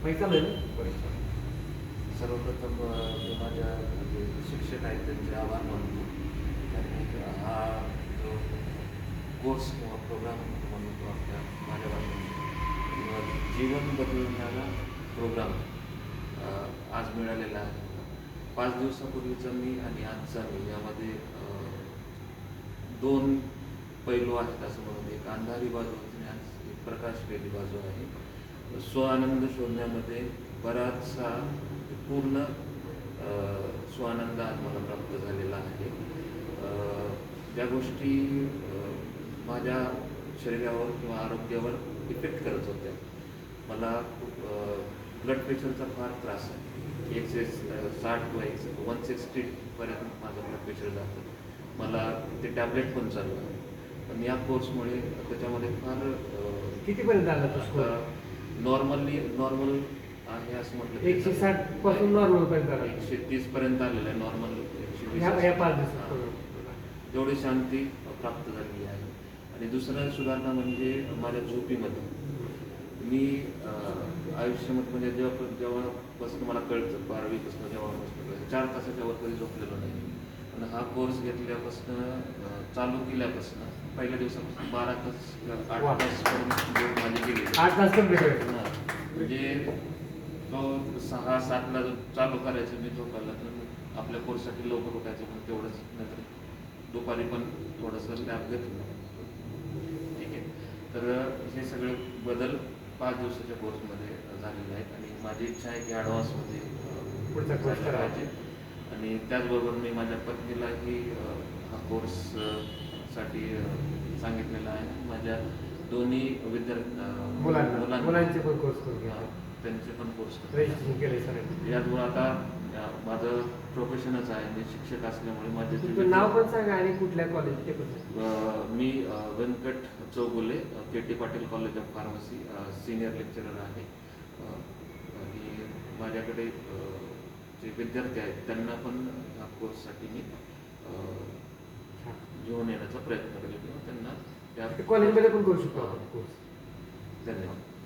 पैसा नाही ना परीक्षा. सर्वप्रथम मी माझ्या जे शिक्षक आहेत त्यांचे आभार मानतो. त्यांनी हा जो कोर्स किंवा प्रोग्राम म्हणतो आपल्या माझ्या भाषेत जीवन बदलणारा प्रोग्राम आज मिळालेला आहे. 5 दिवसापूर्वीचा मी आणि आजचा मी यामध्ये दोन पैलू आहेत असं म्हणून. एक अंधारी बाजू आणि आज एक प्रकाशलेली बाजू आहे. स्वआनंद शोधण्यामध्ये बराचसा पूर्ण स्वानंद आज मला प्राप्त झालेला आहे. ज्या गोष्टी माझ्या शरीरावर किंवा आरोग्यावर इफेक्ट करत होत्या, मला खूप ब्लड प्रेशरचा फार त्रास आहे. 160 160पर्यंत माझं ब्लड प्रेशर जातं. मला ते टॅबलेट पण चालू आहे. पण या कोर्समुळे त्याच्यामध्ये फार कितीपर्यंत आला तो स्कोर? नॉर्मल आहे असं म्हटलं 160 पासून नॉर्मल पर्यंत आला. 130 पर्यंत आलेलं आहे. नॉर्मल 120 तेवढी शांती प्राप्त झालेली आहे. आणि दुसरं सुधारणा म्हणजे माझ्या झोपीमध्ये. मी आयुष्यामध्ये म्हणजे जेव्हापासून मला कळतं 12वीपासून जेव्हापासून 4 तासाच्या वर कधी झोपलेलो नाही. आणि हा कोर्स घेतल्यापासून चालू केल्यापासून पहिल्या दिवसापासून 12 तास 8 तास माझी गेली. 8 तास कंप्लीट. म्हणजे तो 6-7ला चालू करायचं मी झोपायला, तर आपल्या कोर्ससाठी लवकर उठायचं पण तेवढंच. नंतर दुपारी पण थोडंसं लॅब घेतलं. ठीक आहे. तर हे सगळे बदल 5 दिवसाच्या कोर्समध्ये झालेले आहेत. आणि माझी इच्छा आहे की ॲडव्हान्समध्ये पुढचा कोर्स करायचे. आणि त्याचबरोबर मी माझ्या पत्नीलाही हा कोर्स साठी सांगितलेला आहे. माझ्या दोन्ही मुलांचे पण कोर्स करून त्यांचे पण कोर्स रजिस्ट्रेशन केले सर. याचमुळे आता माझं प्रोफेशनच आहे. मी शिक्षक असल्यामुळे माझे नाव पण सांगा आणि कुठल्या कॉलेज ते पण. मी Venkat Chougule, KT Patil college of pharmacy senior lecturer आहे. आणि माझ्याकडे जे विद्यार्थी आहेत त्यांना पण ह्या कोर्ससाठी मी घेऊन येण्याचा प्रयत्न करेल किंवा त्यांना त्या कॉलेजमध्ये पण करू शकतो कोर्स. धन्यवाद.